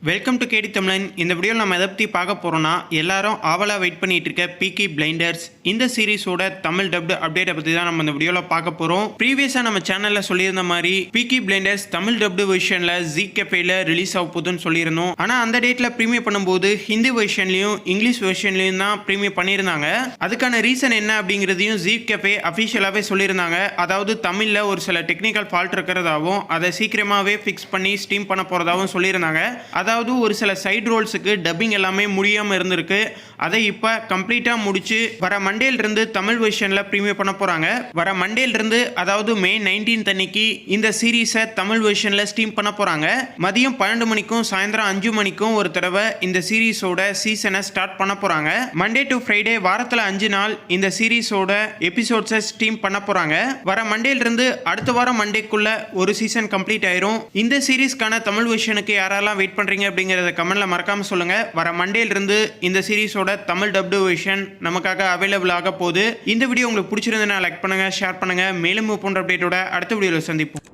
Welcome to கேடி தமிழன். இந்த வீடியோவில் நம்ம எதை பற்றி பார்க்க போகிறோம்னா, எல்லாரும் ஆவலாக வெயிட் பண்ணிட்டு இருக்க பீக்கி பிளைண்டர்ஸ் இந்த சீரிஸோட தமிழ் டப்டு அப்டேட்டை பற்றி தான் நம்ம இந்த வீடியோவில் பார்க்க போகிறோம். ப்ரீவியஸாக நம்ம சேனலில் சொல்லியிருந்த மாதிரி பீக்கி பிளைண்டர்ஸ் தமிழ் டப்டு வெர்ஷனில் ஜீ கெஃபேல ரிலீஸ் ஆக போகுதுன்னு சொல்லியிருந்தோம். ஆனால் அந்த டேட்டில் ப்ரீமியர் பண்ணும்போது ஹிந்தி வெர்ஷன்லையும் இங்கிலீஷ் வெர்ஷன்லையும் தான் ப்ரீமியர் பண்ணியிருந்தாங்க. அதுக்கான ரீசன் என்ன அப்படிங்கிறதையும் ஜீ கெஃபே அஃபிஷியலாகவே சொல்லியிருந்தாங்க. அதாவது தமிழில் ஒரு சில டெக்னிக்கல் ஃபால்ட் இருக்கிறதாவும் அதை சீக்கிரமாகவே ஃபிக்ஸ் பண்ணி ஸ்ட்ரீம் பண்ண போகிறதாவும் சொல்லியிருந்தாங்க. அதாவது ஒரு சில சைட் ரோல்ஸுக்கு டப்பிங் எல்லாமே முடியாமல் இருந்திருக்கு. அதை இப்போ கம்ப்ளீட்டாக முடிச்சு வர மண்டேலிருந்து தமிழ் வெர்ஷனில் ப்ரீமியர் பண்ண போகிறாங்க. வர மண்டேலிருந்து அதாவது மே 19 அன்னைக்கு இந்த சீரீஸை தமிழ் வெர்ஷனில் ஸ்ட்ரீம் பண்ண போகிறாங்க. மதியம் 12 மணிக்கும் சாயந்தரம் 5 மணிக்கும் ஒரு தடவை இந்த சீரீஸோட சீசனை ஸ்டார்ட் பண்ண போகிறாங்க. மண்டே டு ஃப்ரைடே வாரத்தில் 5 நாள் இந்த சீரீஸோட எபிசோட்ஸை ஸ்ட்ரீம் பண்ண போகிறாங்க. வர மண்டேலிருந்து அடுத்த வாரம் மண்டேக்குள்ள ஒரு சீசன் கம்ப்ளீட் ஆயிரும். இந்த சீரீஸ்க்கான தமிழ் வெர்ஷனுக்கு யாரெல்லாம் வெயிட் பண்ணுறீங்க அப்படிங்கிறத கமெண்ட்ல மறக்காம சொல்லுங்க. வர மண்டேலிருந்து இந்த சீரிஸோட தமிழ் டப்டு வெர்ஷன் நமக்காக அவைலபிள் ஆக போகுது. இந்த வீடியோ உங்களுக்கு பிடிச்சிருந்ததுன்னா லைக் பண்ணுங்க, ஷேர் பண்ணுங்க. மேலும் போன்ற அப்டேட்டோட அடுத்த வீடியோவில் சந்திப்போம்.